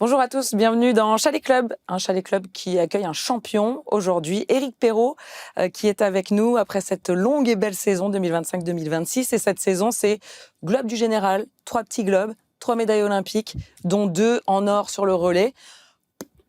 Bonjour à tous, bienvenue dans Chalet Club, un Chalet Club qui accueille un champion aujourd'hui, Éric Perrault, qui est avec nous après cette longue et belle saison 2025-2026. Et cette saison, c'est globe du général, 3 petits globes, 3 médailles olympiques, dont 2 en or sur le relais.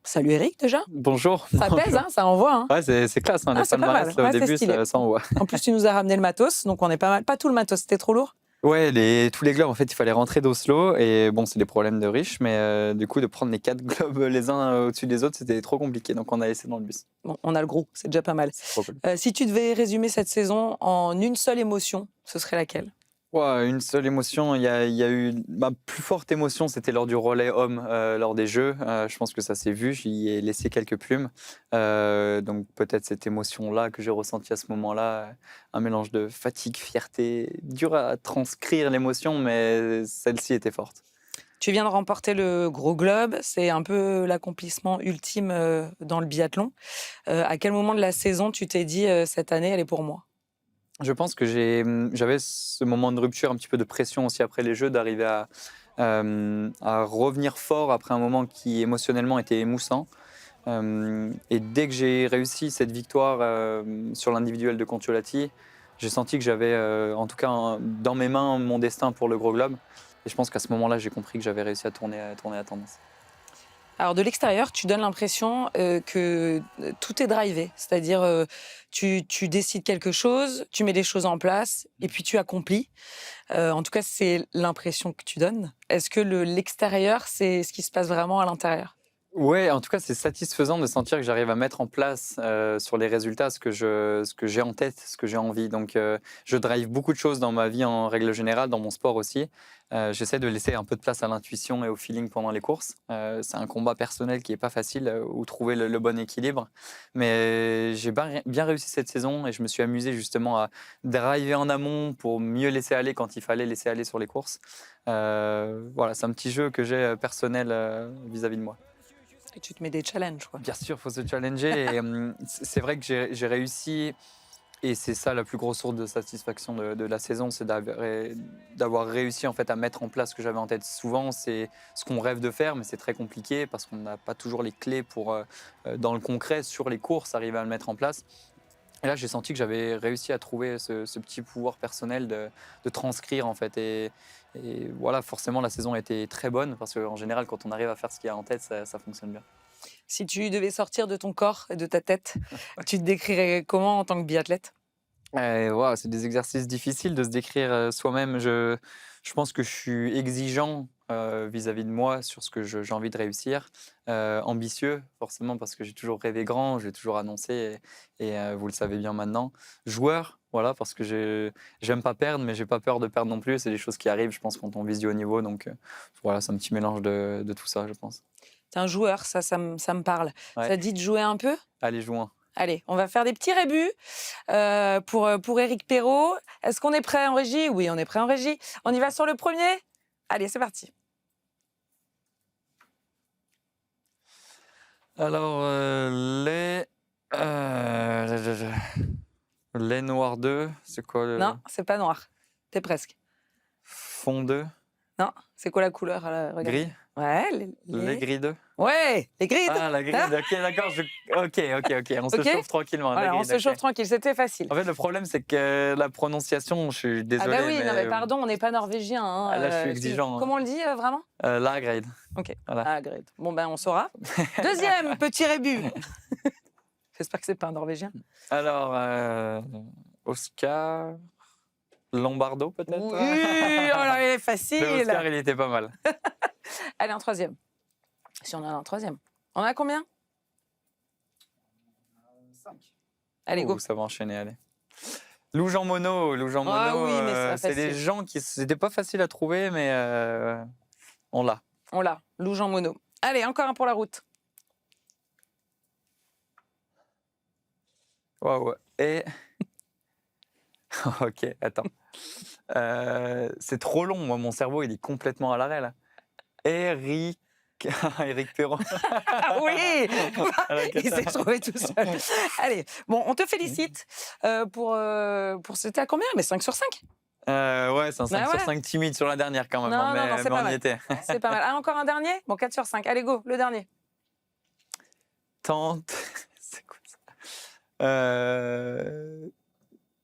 Salut Éric déjà. Bonjour. Ça pèse, hein, ça envoie. Hein. Ouais, c'est classe, hein, les c'est pas palmarès mal. là, Ouais, au c'est début, stylé. ça envoie. En plus, tu nous as ramené le matos, donc on est pas mal. Pas tout le matos, c'était trop lourd. Ouais, tous les globes, en fait, il fallait rentrer d'Oslo. Et bon, c'est des problèmes de riches, mais du coup, de prendre les 4 globes les uns au-dessus des autres, c'était trop compliqué. Donc, on a laissé dans le bus. Bon, on a le gros, c'est déjà pas mal. C'est trop cool. Si tu devais résumer cette saison en une seule émotion, ce serait laquelle ? Ouais, une seule émotion, il y a eu ma plus forte émotion, c'était lors du relais homme, lors des Jeux. Je pense que ça s'est vu, j'y ai laissé quelques plumes. Donc peut-être cette émotion-là que j'ai ressentie à ce moment-là, un mélange de fatigue, fierté, dur à transcrire l'émotion, mais celle-ci était forte. Tu viens de remporter le Gros Globe, c'est un peu l'accomplissement ultime dans le biathlon. À quel moment de la saison tu t'es dit cette année, elle est pour moi ? Je pense que j'avais ce moment de rupture, un petit peu de pression aussi après les Jeux, d'arriver à revenir fort après un moment qui émotionnellement était émoussant. Et dès que j'ai réussi cette victoire sur l'individuel de Contiolati, j'ai senti que j'avais, en tout cas dans mes mains, mon destin pour le Gros Globe. Et je pense qu'à ce moment-là, j'ai compris que j'avais réussi à tourner la tendance. Alors de l'extérieur, tu donnes l'impression que tout est drivé, c'est-à-dire tu décides quelque chose, tu mets des choses en place et puis tu accomplis. En tout cas, c'est l'impression que tu donnes. Est-ce que l'extérieur, c'est ce qui se passe vraiment à l'intérieur ? Ouais, en tout cas, c'est satisfaisant de sentir que j'arrive à mettre en place sur les résultats ce que j'ai en tête, ce que j'ai envie. Donc, je drive beaucoup de choses dans ma vie en règle générale, dans mon sport aussi. J'essaie de laisser un peu de place à l'intuition et au feeling pendant les courses. C'est un combat personnel qui n'est pas facile, où trouver le bon équilibre. Mais j'ai bien réussi cette saison et je me suis amusé justement à driver en amont pour mieux laisser aller quand il fallait laisser aller sur les courses. Voilà, c'est un petit jeu que j'ai personnel vis-à-vis de moi. Et tu te mets des challenges, quoi. Bien sûr, il faut se challenger. Et, c'est vrai que j'ai réussi, et c'est ça la plus grosse source de satisfaction de la saison, c'est d'avoir réussi en fait, à mettre en place ce que j'avais en tête. Souvent, c'est ce qu'on rêve de faire, mais c'est très compliqué parce qu'on n'a pas toujours les clés pour, dans le concret, sur les courses, arriver à le mettre en place. Et là, j'ai senti que j'avais réussi à trouver ce petit pouvoir personnel de transcrire en fait. Et voilà, forcément, la saison a été très bonne parce qu'en général, quand on arrive à faire ce qu'il y a en tête, ça fonctionne bien. Si tu devais sortir de ton corps et de ta tête, tu te décrirais comment en tant que biathlète ? Wow, c'est des exercices difficiles de se décrire soi-même. Je pense que je suis exigeant vis-à-vis de moi sur ce que j'ai envie de réussir. Ambitieux, forcément, parce que j'ai toujours rêvé grand, j'ai toujours annoncé, et vous le savez bien maintenant. Joueur, voilà, parce que j'aime pas perdre, mais j'ai pas peur de perdre non plus. C'est des choses qui arrivent, je pense, quand on vise du haut niveau. Donc voilà, c'est un petit mélange de tout ça, je pense. T'es un joueur, ça me parle. Ouais. Ça te dit de jouer un peu ? Allez, jouons. Allez, on va faire des petits rébus pour Éric Perrault. Est-ce qu'on est prêt en régie ? Oui, on est prêt en régie. On y va sur le premier ? Allez, c'est parti. Alors, les noirs 2, c'est quoi le Non, c'est pas noir. T'es presque. fond 2? Non, c'est quoi la couleur ? Regarde. Gris? Ouais, Les gris 2? Ouais, les grids. Ah, la grille, ok, d'accord. Ok. On se Ok. chauffe tranquillement. Voilà, la on grille, se chauffe ok. tranquille, c'était facile. En fait, le problème, c'est que la prononciation, je suis désolé. Ah bah oui, non mais pardon, on n'est pas norvégien. Hein, Là, je suis exigeant. Comment on le dit vraiment ? La grade. Ok. Voilà. Ah, great. Bon ben, on saura. Deuxième petit rébut. J'espère que c'est pas un norvégien. Alors, Oscar Lombardo, peut-être? Oui, oh là, il est Le facile. Oscar, il était pas mal. Allez, un troisième. Si on a un troisième. On a combien ? 5. Allez, go. Ça va enchaîner, allez. Lou Jean Monod, Ah oui, mais c'est pas c'est des facile. gens qui c'était pas facile à trouver, mais on l'a. On l'a. Lou Jean Monod. Allez, encore un pour la route. Waouh. Et ok, attends. C'est trop long, moi, mon cerveau, il est complètement à l'arrêt là. Éric Perrault. Ah oui. Il s'est trouvé tout seul. Allez, bon, on te félicite pour c'était à combien ? Mais 5 sur 5. Ouais, c'est un 5 Ah sur ouais? 5 timide sur la dernière quand même, hein, Non, non, non, c'est mais pas on y mal. était. C'est pas mal. Ah, encore un dernier? Bon, 4 sur 5. Allez, go, le dernier. Tante, c'est quoi ça?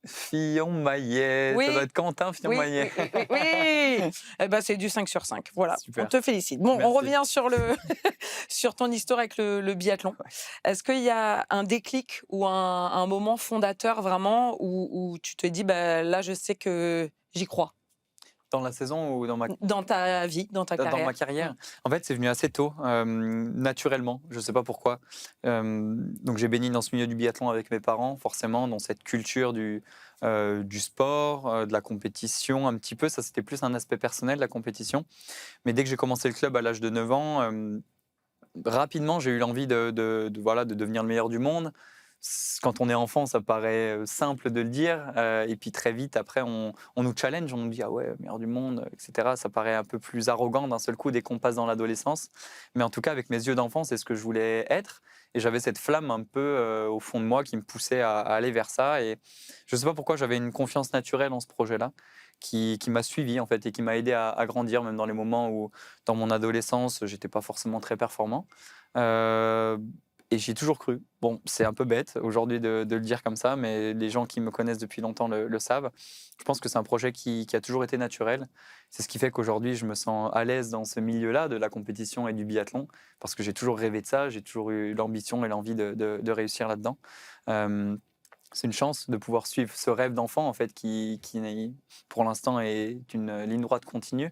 Fillon-Maillet, ça doit Oui, être Quentin oui, Fillon-Maillet. oui, oui, oui, oui. Eh ben, c'est du 5 sur 5. Voilà, on Super, te félicite. Bon, on merci. revient sur sur ton histoire avec le biathlon. Ouais. Est-ce qu'il y a un déclic ou un moment fondateur vraiment où tu te dis, bah, là, je sais que j'y crois Dans la saison ou dans ta vie, dans ta dans ma carrière? Mmh. carrière? En fait, c'est venu assez tôt, naturellement, je ne sais pas pourquoi. Donc j'ai baigné dans ce milieu du biathlon avec mes parents, forcément, dans cette culture du sport, de la compétition un petit peu. Ça, c'était plus un aspect personnel, la compétition. Mais dès que j'ai commencé le club à l'âge de 9 ans, rapidement, j'ai eu l'envie voilà, de devenir le meilleur du monde. Quand on est enfant, ça paraît simple de le dire. Et puis très vite, après, on nous challenge, on nous dit ah ouais, meilleur du monde, etc. Ça paraît un peu plus arrogant d'un seul coup dès qu'on passe dans l'adolescence. Mais en tout cas, avec mes yeux d'enfant, c'est ce que je voulais être. Et j'avais cette flamme un peu au fond de moi qui me poussait à aller vers ça. Et je ne sais pas pourquoi j'avais une confiance naturelle en ce projet-là qui m'a suivi en fait et qui m'a aidé à grandir, même dans les moments où, dans mon adolescence, j'étais pas forcément très performant. Euh, et j'y ai toujours cru. Bon, c'est un peu bête aujourd'hui de le dire comme ça, mais les gens qui me connaissent depuis longtemps le savent. Je pense que c'est un projet qui a toujours été naturel. C'est ce qui fait qu'aujourd'hui, je me sens à l'aise dans ce milieu-là de la compétition et du biathlon, parce que j'ai toujours rêvé de ça, j'ai toujours eu l'ambition et l'envie de réussir là-dedans. Euh, c'est une chance de pouvoir suivre ce rêve d'enfant en fait pour l'instant est une ligne droite continue.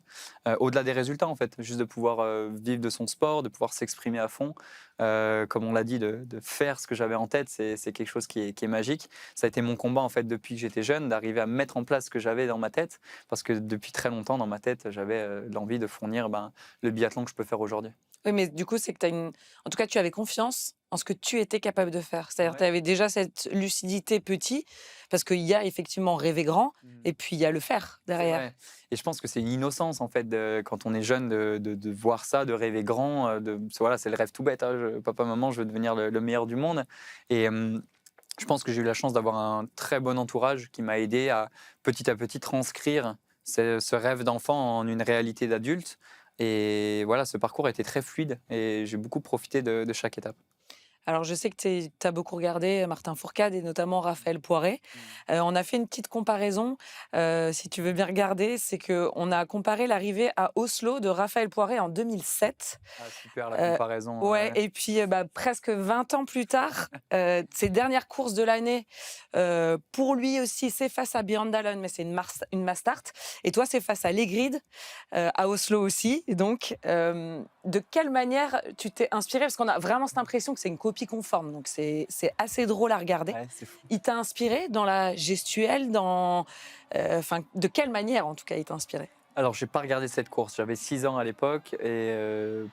Au-delà des résultats en fait, juste de pouvoir vivre de son sport, de pouvoir s'exprimer à fond. Comme on l'a dit, de faire ce que j'avais en tête, c'est quelque chose qui est magique. Ça a été mon combat en fait depuis que j'étais jeune, d'arriver à mettre en place ce que j'avais dans ma tête, parce que depuis très longtemps dans ma tête, j'avais l'envie de fournir le biathlon que je peux faire aujourd'hui. Oui, mais du coup, c'est que en tout cas, tu avais confiance en ce que tu étais capable de faire. C'est-à-dire, tu Ouais. avais déjà cette lucidité petit, parce qu'il y a effectivement rêver grand, et puis il y a le faire C'est derrière. vrai. Et je pense que c'est une innocence, en fait, quand on est jeune, de voir ça, de rêver grand. Voilà, c'est le rêve tout bête. Hein. Papa, maman, je veux devenir le meilleur du monde. Et je pense que j'ai eu la chance d'avoir un très bon entourage qui m'a aidé à petit transcrire ce rêve d'enfant en une réalité d'adulte. Et voilà, ce parcours a été très fluide et j'ai beaucoup profité de chaque étape. Alors, je sais que tu as beaucoup regardé Martin Fourcade et notamment Raphaël Poiré. Mm. On a fait une petite comparaison, si tu veux bien regarder, c'est qu'on a comparé l'arrivée à Oslo de Raphaël Poiré en 2007. Ah, super la Heu, comparaison. ouais, Ouais. et puis, bah, presque 20 ans plus tard, ses dernières courses de l'année, pour lui aussi, c'est face à Bjørndalen, mais c'est une mass start, et toi, c'est face à Legrid, à Oslo aussi. Et donc, de quelle manière tu t'es inspiré? Parce qu'on a vraiment cette impression que c'est une copie conforme, donc c'est assez drôle à regarder. Ouais, c'est fou. Il t'a inspiré dans la gestuelle, enfin, de quelle manière, en tout cas, il t'a inspiré? Alors, j'ai pas regardé cette course. J'avais 6 ans à l'époque et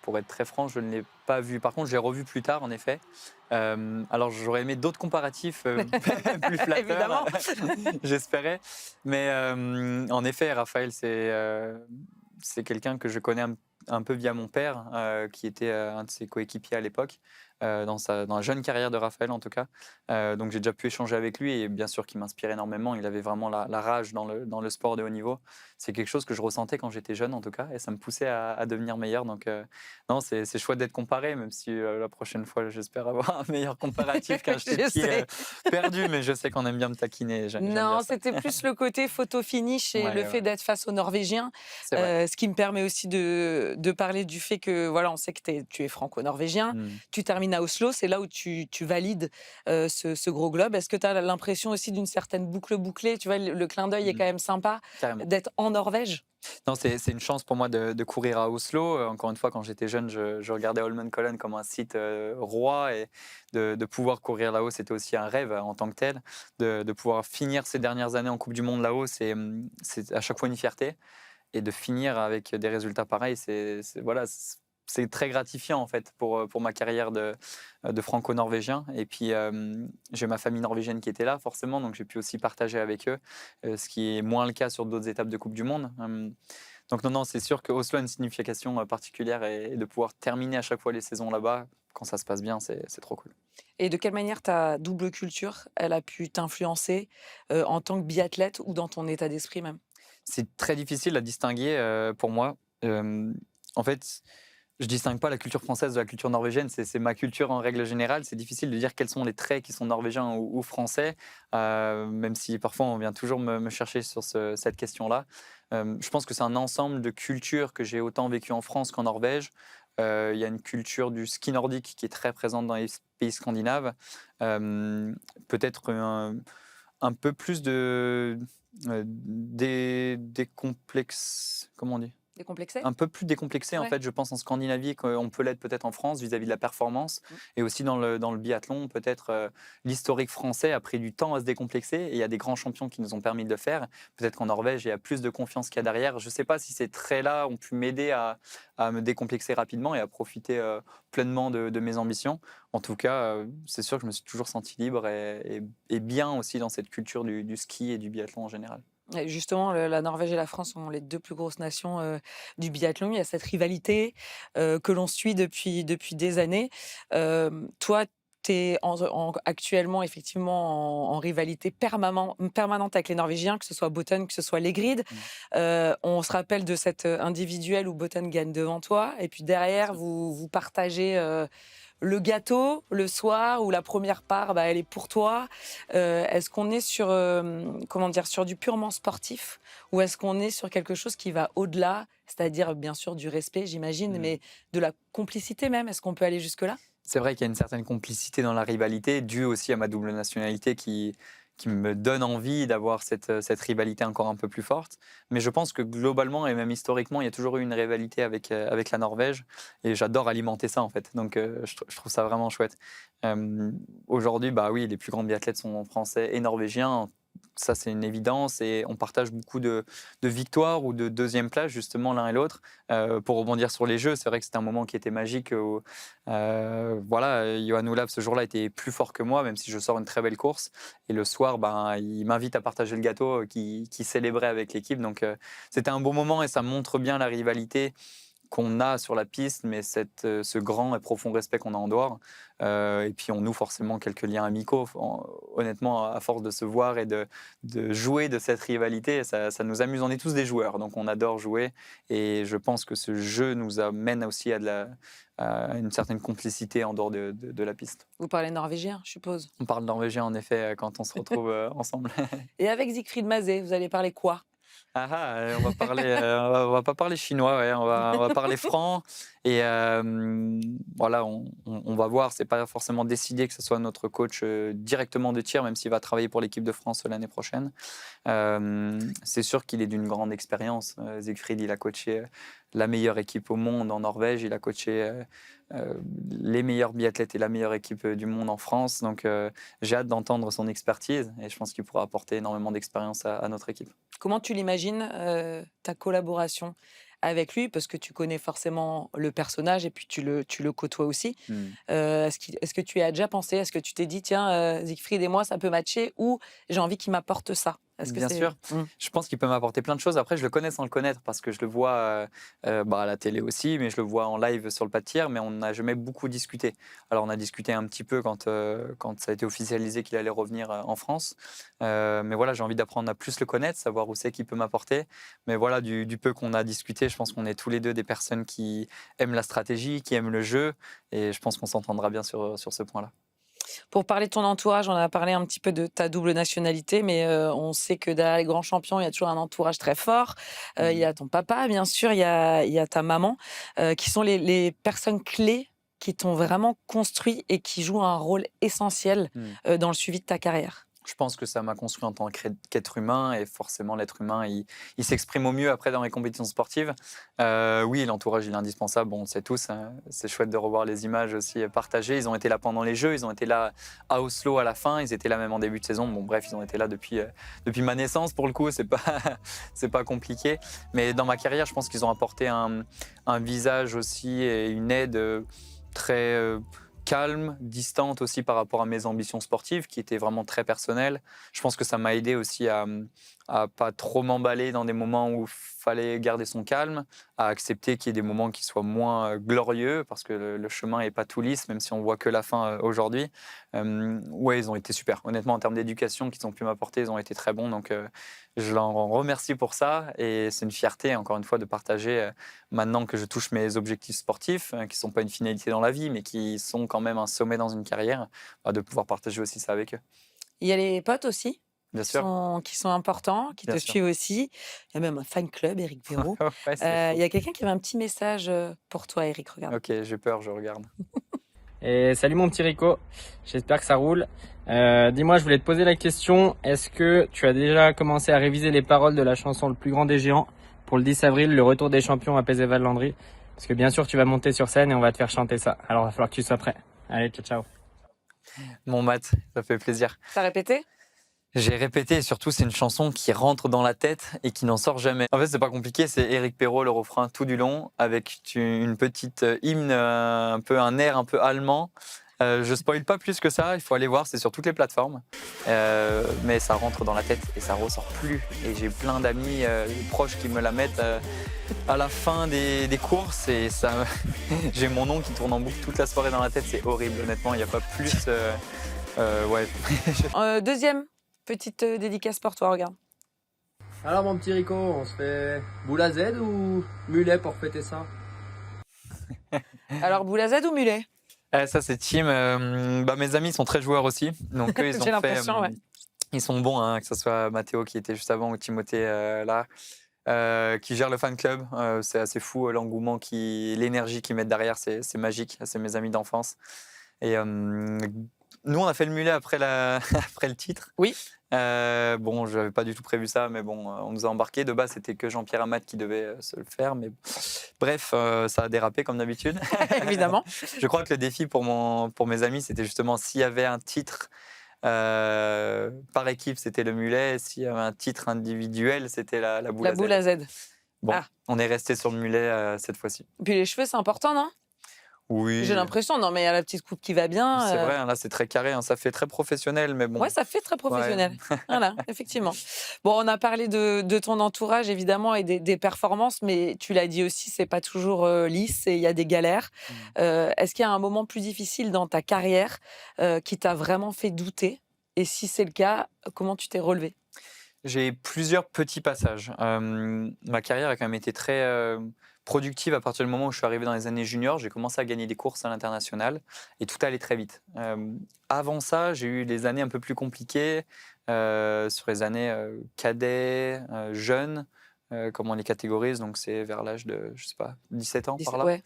pour être très franc, je ne l'ai pas vu. Par contre, je l'ai revu plus tard, en effet. Alors, j'aurais aimé d'autres comparatifs plus flatteurs, Évidemment. j'espérais. Mais en effet, Raphaël, c'est quelqu'un que je connais un peu via mon père, qui était un de ses coéquipiers à l'époque, dans la jeune carrière de Raphaël en tout cas. Donc j'ai déjà pu échanger avec lui et bien sûr qu'il m'inspire énormément. Il avait vraiment la rage dans le sport de haut niveau. C'est quelque chose que je ressentais quand j'étais jeune en tout cas et ça me poussait à devenir meilleur. Donc non, c'est chouette d'être comparé, même si la prochaine fois j'espère avoir un meilleur comparatif quand j'étais Je petit sais. perdu, mais je sais qu'on aime bien me taquiner. J'aime bien Non, ça. c'était plus le côté photo finish et le Ouais, fait ouais, d'être face aux Norvégiens, c'est vrai. ce qui me permet aussi de parler du fait que, voilà, on sait que tu es franco-norvégien, Mm. tu termines à Oslo, c'est là où tu valides ce gros globe. Est-ce que tu as l'impression aussi d'une certaine boucle bouclée? Tu vois, le clin d'œil est Mm. quand même sympa Carrément. d'être en Norvège. Non, c'est une chance pour moi de courir à Oslo. Encore une fois, quand j'étais jeune, je regardais Holmenkollen comme un site roi et de pouvoir courir là-haut, c'était aussi un rêve en tant que tel. De pouvoir finir ces dernières années en Coupe du Monde là-haut, c'est à chaque fois une fierté. Et de finir avec des résultats pareils, voilà, c'est très gratifiant en fait pour ma carrière de franco-norvégien. Et puis j'ai ma famille norvégienne qui était là forcément, donc j'ai pu aussi partager avec eux, ce qui est moins le cas sur d'autres étapes de Coupe du Monde. Donc non, non, c'est sûr que Oslo a une signification particulière et de pouvoir terminer à chaque fois les saisons là-bas, quand ça se passe bien, c'est trop cool. Et de quelle manière ta double culture, elle a pu t'influencer en tant que biathlète ou dans ton état d'esprit même? C'est très difficile à distinguer pour moi. En fait, je distingue pas la culture française de la culture norvégienne, c'est ma culture en règle générale. C'est difficile de dire quels sont les traits qui sont norvégiens ou français, même si parfois on vient toujours me chercher sur cette question-là. Je pense que c'est un ensemble de cultures que j'ai autant vécu en France qu'en Norvège. Il y a une culture du ski nordique qui est très présente dans les pays scandinaves. Peut-être un peu plus des complexes, comment on dit, Décomplexé? un peu plus décomplexé, en Ouais. fait, je pense, en Scandinavie qu'on peut l'être peut-être en France vis-à-vis de la performance. Et aussi dans le biathlon, peut-être l'historique français a pris du temps à se décomplexer et il y a des grands champions qui nous ont permis de le faire. Peut-être qu'en Norvège, il y a plus de confiance qu'il y a derrière. Je ne sais pas si ces traits-là ont pu m'aider à me décomplexer rapidement et à profiter pleinement de mes ambitions. En tout cas, c'est sûr que je me suis toujours senti libre et bien aussi dans cette culture du ski et du biathlon en général. Et justement, la Norvège et la France sont les 2 plus grosses nations, du biathlon. Il y a cette rivalité, que l'on suit depuis des années. Toi, tu es actuellement effectivement en rivalité permanente avec les Norvégiens, que ce soit Botten, que ce soit Legrid. Mm. On se rappelle de cette, individuelle où Botten gagne devant toi et puis derrière vous partagez, le gâteau le soir où la première part, bah, elle est pour toi. Est-ce qu'on est sur, comment dire, sur du purement sportif ou est-ce qu'on est sur quelque chose qui va au-delà, c'est-à-dire bien sûr du respect, j'imagine, Mm. mais de la complicité même? Est-ce qu'on peut aller jusque-là? C'est vrai qu'il y a une certaine complicité dans la rivalité, due aussi à ma double nationalité qui me donne envie d'avoir cette rivalité encore un peu plus forte. Mais je pense que globalement et même historiquement, il y a toujours eu une rivalité avec la Norvège et j'adore alimenter ça en fait. Donc je trouve ça vraiment chouette. Aujourd'hui, bah oui, les plus grands biathlètes sont français et norvégiens. Ça, c'est une évidence et on partage beaucoup de victoires ou de deuxième place, justement, l'un et l'autre. Pour rebondir sur les Jeux, c'est vrai que c'était un moment qui était magique. Voilà, Johan Olav, ce jour-là, était plus fort que moi, même si je sors une très belle course. Et le soir, ben, il m'invite à partager le gâteau qui célébrait avec l'équipe. Donc, c'était un bon moment et ça montre bien la rivalité qu'on a sur la piste, mais ce grand et profond respect qu'on a en dehors. Et puis on noue forcément quelques liens amicaux. Honnêtement, à force de se voir et de jouer de cette rivalité, ça nous amuse. On est tous des joueurs, donc on adore jouer. Et je pense que ce jeu nous amène aussi à une certaine complicité en dehors de la piste. Vous parlez norvégien, je suppose? On parle norvégien, en effet, quand on se retrouve ensemble. Et avec Siegfried Mazé, vous allez parler quoi? Ah ah, on va parler, on va pas parler chinois, ouais, on va parler franc et voilà, on va voir. C'est pas forcément décidé que ce soit notre coach directement de tir, même s'il va travailler pour l'équipe de France l'année prochaine. C'est sûr qu'il est d'une grande expérience. Siegfried, il a coaché la meilleure équipe au monde en Norvège, il a coaché les meilleurs biathlètes et la meilleure équipe du monde en France. Donc j'ai hâte d'entendre son expertise et je pense qu'il pourra apporter énormément d'expérience à notre équipe. Comment tu l'imagines, ta collaboration avec lui? Parce que tu connais forcément le personnage et puis tu le côtoies aussi. Hmm. Est-ce que tu y as déjà pensé? Est-ce que tu t'es dit: «Tiens, Siegfried et moi, ça peut matcher» ou «J'ai envie qu'il m'apporte ça»? Est-ce que Bien c'est sûr, je pense qu'il peut m'apporter plein de choses. Après, je le connais sans le connaître parce que je le vois à la télé aussi, mais je le vois en live sur le pas de tir, mais on n'a jamais beaucoup discuté. Alors, on a discuté un petit peu quand ça a été officialisé qu'il allait revenir en France. Mais voilà, j'ai envie d'apprendre à plus le connaître, savoir où c'est qu'il peut m'apporter. Mais voilà, du peu qu'on a discuté, je pense qu'on est tous les deux des personnes qui aiment la stratégie, qui aiment le jeu, et je pense qu'on s'entendra bien sur ce point-là. Pour parler de ton entourage, on a parlé un petit peu de ta double nationalité, mais on sait que derrière les grands champions, il y a toujours un entourage très fort. Il y a ton papa, bien sûr, il y a ta maman, qui sont les personnes clés qui t'ont vraiment construit et qui jouent un rôle essentiel, Mm. dans le suivi de ta carrière. Je pense que ça m'a construit en tant qu'être humain et forcément l'être humain, il s'exprime au mieux après dans les compétitions sportives. Oui, l'entourage, il est indispensable, bon, on le sait tous, hein. C'est chouette de revoir les images aussi partagées. Ils ont été là pendant les Jeux, ils ont été là à Oslo à la fin, ils étaient là même en début de saison. Bon, bref, ils ont été là depuis ma naissance pour le coup, c'est pas, c'est pas compliqué. Mais dans ma carrière, je pense qu'ils ont apporté un visage aussi et une aide très calme, distante aussi par rapport à mes ambitions sportives qui étaient vraiment très personnelles. Je pense que ça m'a aidé aussi à à pas trop m'emballer dans des moments où il fallait garder son calme, à accepter qu'il y ait des moments qui soient moins glorieux, parce que le chemin n'est pas tout lisse, même si on voit que la fin aujourd'hui. Ouais, ils ont été super. Honnêtement, en termes d'éducation qu'ils ont pu m'apporter, ils ont été très bons. Donc, je leur remercie pour ça. Et c'est une fierté, encore une fois, de partager, maintenant que je touche mes objectifs sportifs, qui ne sont pas une finalité dans la vie, mais qui sont quand même un sommet dans une carrière, de pouvoir partager aussi ça avec eux. Il y a les potes aussi Bien sûr, qui sont importants, qui bien te sûr. suivent aussi. Il y a même un fan club, Éric Perrault. Ouais, c'est fou. Il y a quelqu'un qui avait un petit message pour toi, Éric, regarde. Ok, j'ai peur, je regarde. Et salut mon petit Rico, j'espère que ça roule. Dis-moi, je voulais te poser la question, est-ce que tu as déjà commencé à réviser les paroles de la chanson Le plus grand des géants pour le 10 avril, le retour des champions à Pézéval-Landry? Parce que bien sûr, tu vas monter sur scène et on va te faire chanter ça. Alors, il va falloir que tu sois prêt. Allez, ciao, ciao. Mon Matt, ça fait plaisir. T'as répété? J'ai répété et surtout, c'est une chanson qui rentre dans la tête et qui n'en sort jamais. En fait, c'est pas compliqué, c'est Éric Perrault, le refrain tout du long, avec une petite hymne, un peu un air un peu allemand. Je spoil pas plus que ça, il faut aller voir, c'est sur toutes les plateformes. Mais ça rentre dans la tête et ça ressort plus. Et j'ai plein d'amis proches qui me la mettent à la fin des courses et ça, j'ai mon nom qui tourne en boucle toute la soirée dans la tête, c'est horrible. Honnêtement, il n'y a pas plus. Ouais. Deuxième petite dédicace pour toi, regarde. Alors mon petit Rico, on se fait boule à Z ou mulet pour fêter ça? Alors, boule à Z ou mulet? Ça, c'est team. Mes amis sont très joueurs aussi. Donc, eux, ils ont J'ai l'impression, ouais. Ils sont bons, hein, que ce soit Mathéo qui était juste avant ou Timothée là, qui gère le fan club. C'est assez fou l'engouement, l'énergie qu'ils mettent derrière, c'est magique. C'est mes amis d'enfance. Et nous, on a fait le mulet après, après le titre. Oui. Bon, je n'avais pas du tout prévu ça, mais bon, on nous a embarqués. De base, c'était que Jean-Pierre Amat qui devait se le faire. Mais bref, ça a dérapé comme d'habitude. Évidemment. Je crois que le défi pour mes amis, c'était justement s'il y avait un titre par équipe, c'était le mulet. S'il y avait un titre individuel, c'était la boule La à Z. boule à Z. Bon, Ah. on est resté sur le mulet cette fois-ci. Puis les cheveux, c'est important, non? Oui. J'ai l'impression, non, mais il y a la petite coupe qui va bien. C'est vrai, là, c'est très carré. Ça fait très professionnel, mais bon. Ouais, ça fait très professionnel. Ouais. Voilà, effectivement. Bon, on a parlé de ton entourage, évidemment, et des performances, mais tu l'as dit aussi, c'est pas toujours lisse et il y a des galères. Est-ce qu'il y a un moment plus difficile dans ta carrière qui t'a vraiment fait douter? Et si c'est le cas, comment tu t'es relevé? J'ai plusieurs petits passages. Ma carrière a quand même été très productive à partir du moment où je suis arrivé dans les années juniors. J'ai commencé à gagner des courses à l'international et tout allait très vite. Avant ça, j'ai eu des années un peu plus compliquées, sur les années cadets, jeunes, comme on les catégorise. Donc c'est vers l'âge de, je sais pas, 17 ans par là. Ouais.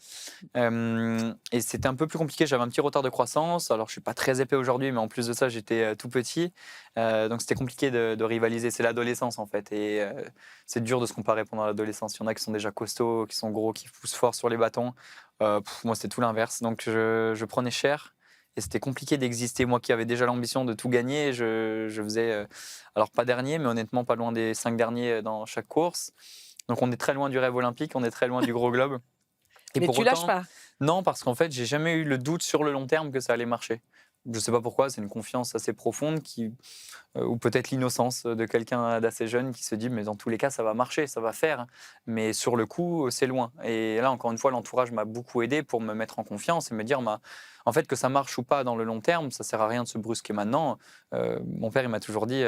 Et c'était un peu plus compliqué, j'avais un petit retard de croissance. Alors je suis pas très épais aujourd'hui, mais en plus de ça, j'étais tout petit. Donc c'était compliqué de rivaliser. C'est l'adolescence en fait. Et c'est dur de se comparer pendant l'adolescence. Il y en a qui sont déjà costauds, qui sont gros, qui poussent fort sur les bâtons. Moi, c'était tout l'inverse. Donc je prenais cher. Et c'était compliqué d'exister. Moi qui avais déjà l'ambition de tout gagner, je faisais, alors pas dernier, mais honnêtement pas loin des 5 derniers dans chaque course. Donc on est très loin du rêve olympique, on est très loin du gros globe. Et Mais pour tu autant, lâches pas. non, parce qu'en fait, j'ai jamais eu le doute sur le long terme que ça allait marcher. Je sais pas pourquoi, c'est une confiance assez profonde ou peut-être l'innocence de quelqu'un d'assez jeune qui se dit mais dans tous les cas ça va marcher, ça va faire. Mais sur le coup, c'est loin. Et là, encore une fois, l'entourage m'a beaucoup aidé pour me mettre en confiance et me dire en fait que ça marche ou pas dans le long terme, ça sert à rien de se brusquer maintenant. Mon père, il m'a toujours dit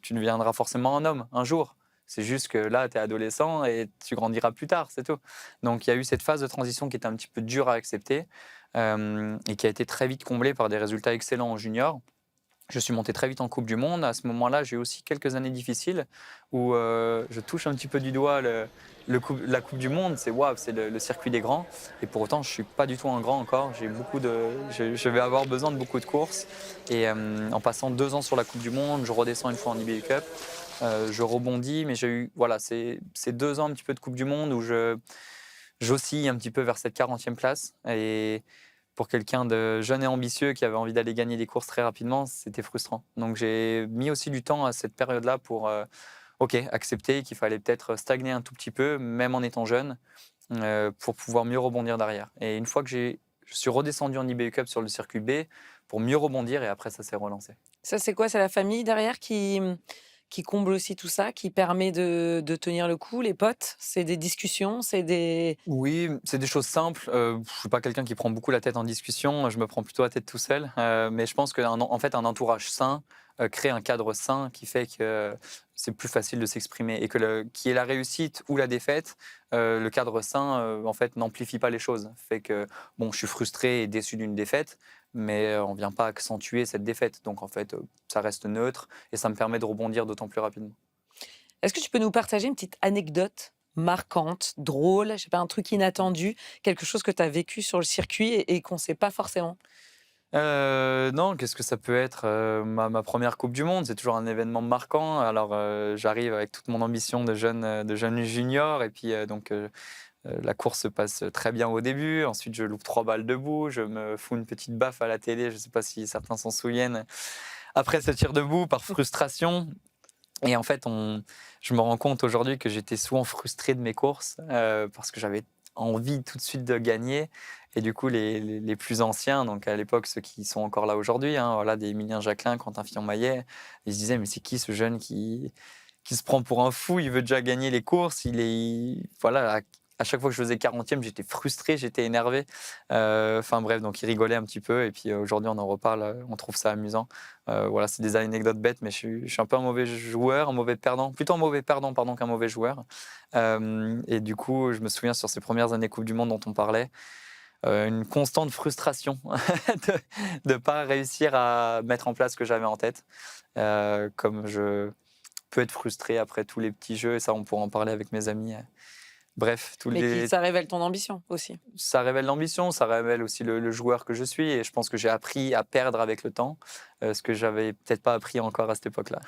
tu deviendras forcément un homme un jour. C'est juste que là, tu es adolescent et tu grandiras plus tard, c'est tout. Donc il y a eu cette phase de transition qui était un petit peu dure à accepter et qui a été très vite comblée par des résultats excellents en junior. Je suis monté très vite en Coupe du Monde. À ce moment-là, j'ai eu aussi quelques années difficiles où je touche un petit peu du doigt la Coupe du Monde. C'est waouh, c'est le circuit des grands. Et pour autant, je ne suis pas du tout un grand encore. Je vais avoir besoin de beaucoup de courses. Et en passant 2 ans sur la Coupe du Monde, je redescends une fois en IBU Cup. Je rebondis, mais j'ai eu ces 2 ans un petit peu de Coupe du Monde où j'oscille un petit peu vers cette 40e place. Et pour quelqu'un de jeune et ambitieux qui avait envie d'aller gagner des courses très rapidement, c'était frustrant. Donc j'ai mis aussi du temps à cette période-là pour accepter qu'il fallait peut-être stagner un tout petit peu, même en étant jeune, pour pouvoir mieux rebondir derrière. Et une fois que je suis redescendu en IBU Cup sur le circuit B pour mieux rebondir et après ça s'est relancé. Ça, c'est quoi? C'est la famille derrière qui comble aussi tout ça, qui permet de tenir le coup, les potes? C'est des discussions, c'est des... Oui, c'est des choses simples. Je suis pas quelqu'un qui prend beaucoup la tête en discussion. Je me prends plutôt la tête tout seul. Mais je pense en fait, un entourage sain crée un cadre sain qui fait que c'est plus facile de s'exprimer et que qui est la réussite ou la défaite, le cadre sain en fait n'amplifie pas les choses. Fait que bon, je suis frustré et déçu d'une défaite, mais on vient pas accentuer cette défaite. Donc en fait, ça reste neutre et ça me permet de rebondir d'autant plus rapidement. Est-ce que tu peux nous partager une petite anecdote marquante, drôle, je sais pas, un truc inattendu, quelque chose que tu as vécu sur le circuit et qu'on ne sait pas forcément? Non, qu'est-ce que ça peut être? Ma 1re coupe du monde, c'est toujours un événement marquant. Alors, j'arrive avec toute mon ambition de jeune junior et puis, la course se passe très bien au début. Ensuite, je loupe 3 balles debout, je me fous une petite baffe à la télé, je ne sais pas si certains s'en souviennent, après ce tir debout par frustration et en fait, je me rends compte aujourd'hui que j'étais souvent frustré de mes courses, parce que j'avais envie tout de suite de gagner et du coup les plus anciens, donc à l'époque ceux qui sont encore là aujourd'hui, hein, voilà, des Émilien Jacquelin, Quentin Fillon-Maillet, ils se disaient: «Mais c'est qui ce jeune qui se prend pour un fou? Il veut déjà gagner les courses, voilà, à chaque fois que je faisais 40e, j'étais frustré, j'étais énervé». Enfin bref, donc ils rigolaient un petit peu et puis aujourd'hui on en reparle, on trouve ça amusant. Voilà, c'est des anecdotes bêtes, mais je suis un peu un mauvais joueur, un mauvais perdant, plutôt un mauvais perdant pardon qu'un mauvais joueur. Et du coup, je me souviens sur ces premières années Coupe du Monde dont on parlait, une constante frustration de ne pas réussir à mettre en place ce que j'avais en tête. Comme je peux être frustré après tous les petits jeux, et ça on pourra en parler avec mes amis. Bref, Mais ça révèle ton ambition aussi. ça révèle l'ambition, ça révèle aussi le joueur que je suis et je pense que j'ai appris à perdre avec le temps, ce que j'avais peut-être pas appris encore à cette époque-là.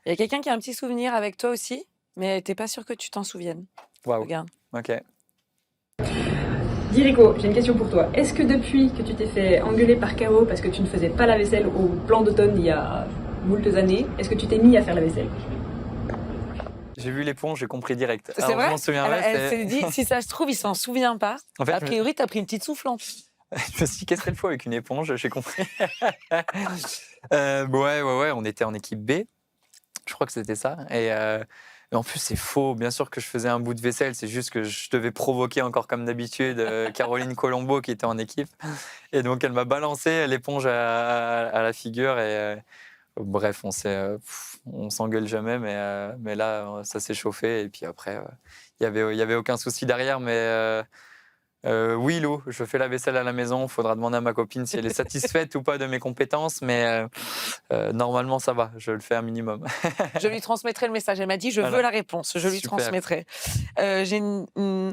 Il y a quelqu'un qui a un petit souvenir avec toi aussi, mais t'es pas sûr que tu t'en souviennes. Waouh, Regarde. ok. Dis Rico, j'ai une question pour toi. Est-ce que depuis que tu t'es fait engueuler par Caro parce que tu ne faisais pas la vaisselle au plan d'automne il y a moultes années, est-ce que tu t'es mis à faire la vaisselle? J'ai vu l'éponge, j'ai compris direct. C'est Alors, vrai? je m'en souviens, ouais, Elle s'est dit, si ça se trouve, il s'en souvient pas. En fait, A priori, t'as pris une petite soufflante. je me suis dit, qu'est-ce qu'elle faut avec une éponge? J'ai compris. Ouais, on était en équipe B. Je crois que c'était ça. Et en plus, c'est faux. Bien sûr que je faisais un bout de vaisselle. C'est juste que je devais provoquer encore comme d'habitude Caroline Colombo qui était en équipe. Et donc, elle m'a balancé l'éponge à la figure. Et bref, on s'engueule jamais. Mais là, ça s'est chauffé. Et puis après, il y avait aucun souci derrière. Mais oui, Lou, je fais la vaisselle à la maison. Il faudra demander à ma copine si elle est satisfaite ou pas de mes compétences. Mais normalement, ça va. Je le fais un minimum. Je lui transmettrai le message. Elle m'a dit, je Voilà. veux la réponse. Je lui Super. transmettrai. J'ai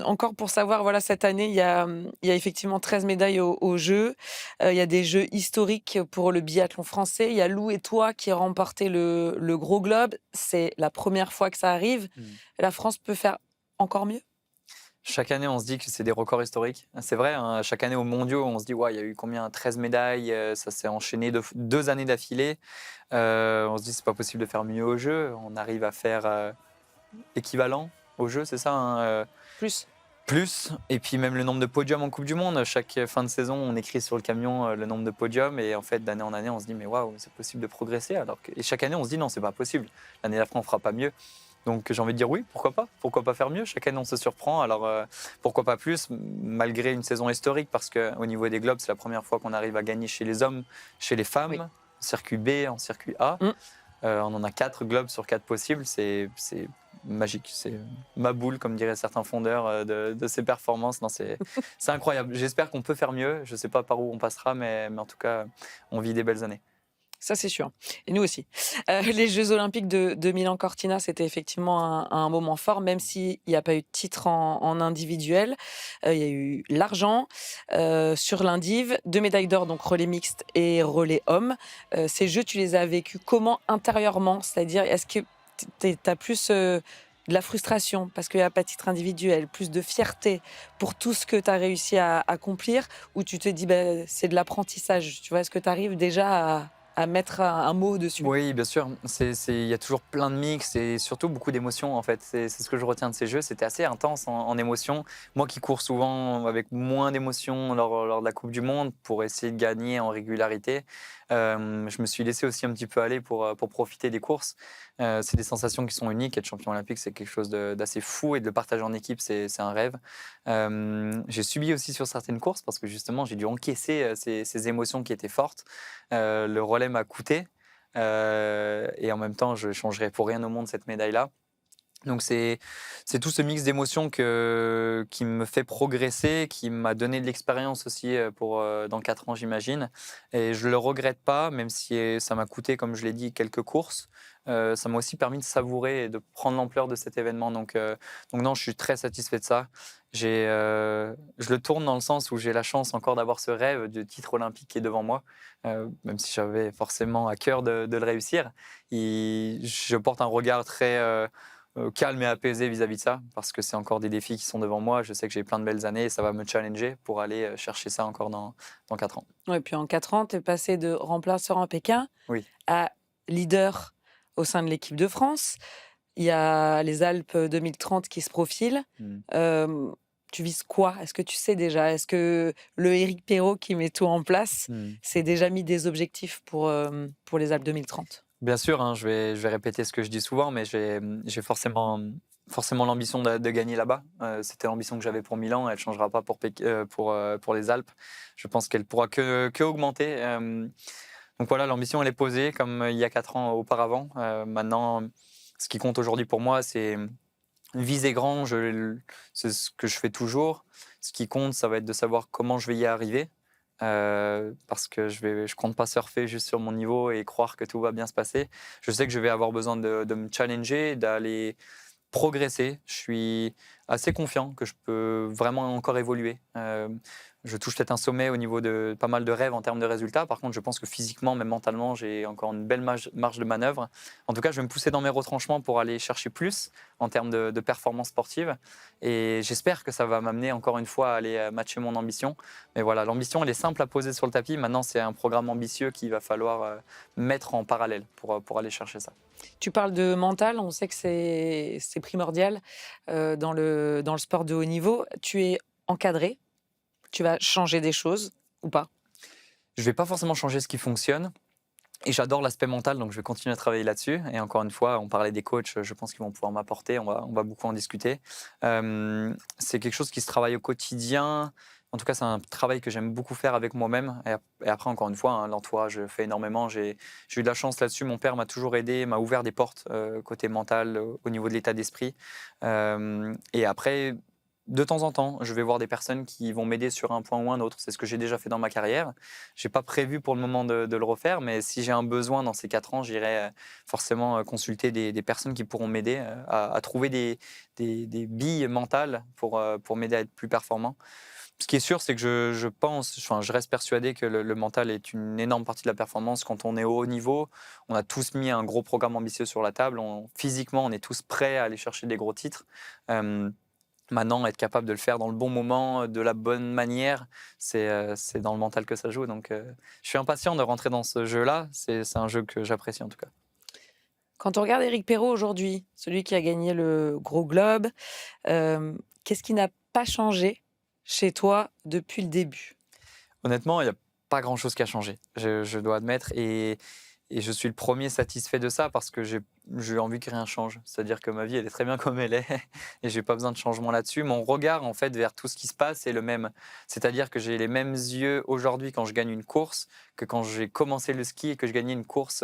encore pour savoir, voilà, cette année, il y a effectivement 13 médailles aux Jeux. Il y a des Jeux historiques pour le biathlon français. Il y a Lou et toi qui remportez le gros globe. C'est la première fois que ça arrive. La France peut faire encore mieux? Chaque année, on se dit que c'est des records historiques. C'est vrai, hein, chaque année aux mondiaux, on se dit, ouais, il y a eu combien? 13 médailles, ça s'est enchaîné 2 années d'affilée. On se dit, c'est pas possible de faire mieux aux Jeux. On arrive à faire équivalent aux Jeux, c'est ça, hein, Plus. plus. Et puis même le nombre de podiums en Coupe du Monde. Chaque fin de saison, on écrit sur le camion le nombre de podiums. Et en fait, d'année en année, on se dit, mais waouh, c'est possible de progresser. Et chaque année, on se dit, non, c'est pas possible. L'année d'après, on fera pas mieux. Donc j'ai envie de dire oui, pourquoi pas? Pourquoi pas faire mieux? Chaque année, on se surprend. Alors pourquoi pas plus, malgré une saison historique, parce qu'au niveau des globes, c'est la première fois qu'on arrive à gagner chez les hommes, chez les femmes, Oui. en circuit B, en circuit A. On en a 4 globes sur 4 possibles. C'est magique. C'est ma boule, comme diraient certains fondeurs de ces performances. Non, c'est incroyable. J'espère qu'on peut faire mieux. Je ne sais pas par où on passera, mais en tout cas, on vit des belles années. Ça, c'est sûr. Et nous aussi. Les Jeux Olympiques de Milan-Cortina, c'était effectivement un moment fort, même s'il n'y a pas eu de titre en individuel. Il y a eu l'argent sur l'indiv, 2 médailles d'or, donc relais mixte et relais homme. Ces Jeux, tu les as vécus comment intérieurement? C'est-à-dire, est-ce que tu as plus de la frustration parce qu'il n'y a pas de titre individuel, plus de fierté pour tout ce que tu as réussi à accomplir, ou tu te dis, c'est de l'apprentissage? Tu vois, est-ce que tu arrives déjà à mettre un mot dessus? Oui, bien sûr. Il y a toujours plein de mix et surtout beaucoup d'émotions en fait. C'est ce que je retiens de ces jeux. C'était assez intense en émotions. Moi qui cours souvent avec moins d'émotions lors de la Coupe du Monde pour essayer de gagner en régularité, Je me suis laissé aussi un petit peu aller pour profiter des courses. C'est des sensations qui sont uniques. Être champion olympique, c'est quelque chose d'assez fou et de le partager en équipe, c'est un rêve. J'ai subi aussi sur certaines courses parce que justement, j'ai dû encaisser ces émotions qui étaient fortes. Le relais m'a coûté et en même temps, je ne changerais pour rien au monde cette médaille-là. Donc c'est tout ce mix d'émotions qui me fait progresser, qui m'a donné de l'expérience aussi pour dans 4 ans, j'imagine. Et je ne le regrette pas, même si ça m'a coûté, comme je l'ai dit, quelques courses. Ça m'a aussi permis de savourer et de prendre l'ampleur de cet événement. Donc non, je suis très satisfait de ça. Je le tourne dans le sens où j'ai la chance encore d'avoir ce rêve de titre olympique qui est devant moi, même si j'avais forcément à cœur de le réussir. Je porte un regard très calme et apaisé vis-à-vis de ça, parce que c'est encore des défis qui sont devant moi. Je sais que j'ai plein de belles années et ça va me challenger pour aller chercher ça encore dans 4 ans. Ouais, puis en 4 ans, tu es passé de remplaçant à Pékin Oui. à leader au sein de l'équipe de France. Il y a les Alpes 2030 qui se profilent. Tu vises quoi? Est-ce que tu sais déjà? Est-ce que le Éric Perrault qui met tout en place s'est déjà mis des objectifs pour les Alpes 2030? Bien sûr, hein, je vais répéter ce que je dis souvent, mais j'ai forcément l'ambition de gagner là-bas. C'était l'ambition que j'avais pour Milan, elle ne changera pas pour les Alpes. Je pense qu'elle pourra que augmenter. Donc voilà, l'ambition elle est posée comme il y a 4 ans auparavant. Maintenant, ce qui compte aujourd'hui pour moi, c'est viser grand, c'est ce que je fais toujours. Ce qui compte, ça va être de savoir comment je vais y arriver. Parce que je compte pas surfer juste sur mon niveau et croire que tout va bien se passer. Je sais que je vais avoir besoin de me challenger, d'aller progresser. Je suis assez confiant que je peux vraiment encore évoluer. Je touche peut-être un sommet au niveau de pas mal de rêves en termes de résultats. Par contre, je pense que physiquement, même mentalement, j'ai encore une belle marge de manœuvre. En tout cas, je vais me pousser dans mes retranchements pour aller chercher plus en termes de performance sportive. Et j'espère que ça va m'amener encore une fois à aller matcher mon ambition. Mais voilà, l'ambition, elle est simple à poser sur le tapis. Maintenant, c'est un programme ambitieux qu'il va falloir mettre en parallèle pour aller chercher ça. Tu parles de mental, on sait que c'est primordial dans le sport de haut niveau. Tu es encadré, tu vas changer des choses ou pas? Je ne vais pas forcément changer ce qui fonctionne. Et j'adore l'aspect mental, donc je vais continuer à travailler là-dessus. Et encore une fois, on parlait des coachs, je pense qu'ils vont pouvoir m'apporter, on va beaucoup en discuter. C'est quelque chose qui se travaille au quotidien. En tout cas, c'est un travail que j'aime beaucoup faire avec moi-même. Et après, encore une fois, hein, l'entourage fait énormément. J'ai eu de la chance là-dessus. Mon père m'a toujours aidé, m'a ouvert des portes côté mental, au niveau de l'état d'esprit. Et après, de temps en temps, je vais voir des personnes qui vont m'aider sur un point ou un autre. C'est ce que j'ai déjà fait dans ma carrière. Je n'ai pas prévu pour le moment de le refaire, mais si j'ai un besoin dans ces 4 ans, j'irai forcément consulter des personnes qui pourront m'aider à trouver des billes mentales pour m'aider à être plus performant. Ce qui est sûr, c'est que je reste persuadé que le mental est une énorme partie de la performance. Quand on est au haut niveau, on a tous mis un gros programme ambitieux sur la table. Physiquement, on est tous prêts à aller chercher des gros titres. Maintenant, être capable de le faire dans le bon moment, de la bonne manière, c'est dans le mental que ça joue. Donc, je suis impatient de rentrer dans ce jeu-là. C'est un jeu que j'apprécie en tout cas. Quand on regarde Éric Perrault aujourd'hui, celui qui a gagné le Gros Globe, qu'est-ce qui n'a pas changé chez toi depuis le début? Honnêtement, il n'y a pas grand-chose qui a changé, je dois admettre. Et je suis le premier satisfait de ça parce que j'ai envie que rien change. C'est-à-dire que ma vie, elle est très bien comme elle est et j'ai pas besoin de changement là-dessus. Mon regard, en fait, vers tout ce qui se passe est le même. C'est-à-dire que j'ai les mêmes yeux aujourd'hui quand je gagne une course que quand j'ai commencé le ski et que je gagnais une course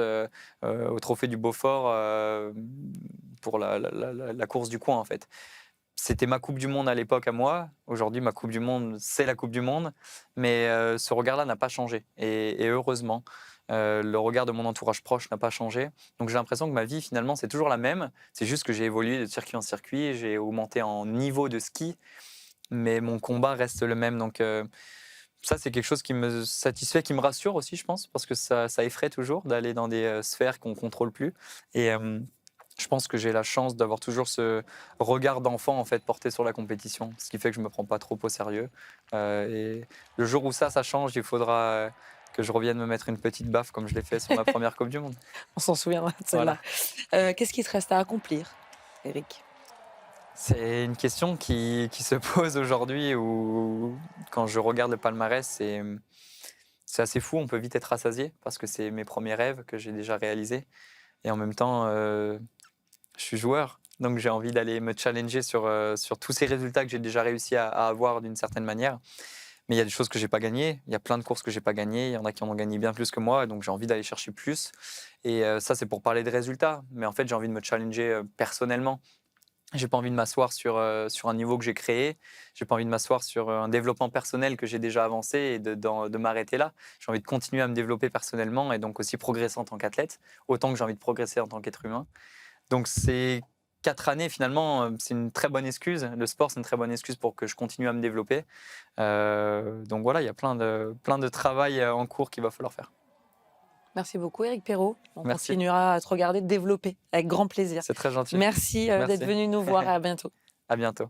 au Trophée du Beaufort pour la course du coin, en fait. C'était ma Coupe du Monde à l'époque à moi. Aujourd'hui, ma Coupe du Monde, c'est la Coupe du Monde. Mais ce regard-là n'a pas changé. Et heureusement, le regard de mon entourage proche n'a pas changé. Donc j'ai l'impression que ma vie, finalement, c'est toujours la même. C'est juste que j'ai évolué de circuit en circuit. J'ai augmenté en niveau de ski. Mais mon combat reste le même. Donc ça, c'est quelque chose qui me satisfait, qui me rassure aussi, je pense. Parce que ça effraie toujours d'aller dans des sphères qu'on ne contrôle plus. Et je pense que j'ai la chance d'avoir toujours ce regard d'enfant en fait porté sur la compétition, ce qui fait que je me prends pas trop au sérieux. Et le jour où ça change, il faudra que je revienne me mettre une petite baffe comme je l'ai fait sur ma première Coupe du Monde. On s'en souviendra de celle-là. Voilà. Qu'est-ce qui te reste à accomplir, Éric? C'est une question qui se pose aujourd'hui où quand je regarde le palmarès, c'est assez fou, on peut vite être rassasié parce que c'est mes premiers rêves que j'ai déjà réalisés. Et en même temps, je suis joueur, donc j'ai envie d'aller me challenger sur tous ces résultats que j'ai déjà réussi à avoir d'une certaine manière. Mais il y a des choses que j'ai pas gagnées, il y a plein de courses que j'ai pas gagnées, il y en a qui en ont gagné bien plus que moi, donc j'ai envie d'aller chercher plus. Et ça, c'est pour parler de résultats. Mais en fait, j'ai envie de me challenger personnellement. J'ai pas envie de m'asseoir sur un niveau que j'ai créé. J'ai pas envie de m'asseoir sur un développement personnel que j'ai déjà avancé et de m'arrêter là. J'ai envie de continuer à me développer personnellement et donc aussi progresser en tant qu'athlète, autant que j'ai envie de progresser en tant qu'être humain. Donc ces 4 années, finalement, c'est une très bonne excuse. Le sport, c'est une très bonne excuse pour que je continue à me développer. Donc voilà, il y a plein de travail en cours qu'il va falloir faire. Merci beaucoup, Éric Perrault. On Merci. continuera à te regarder te développer avec grand plaisir. C'est très gentil. Merci, Merci. d'être venu nous voir et à bientôt. À bientôt.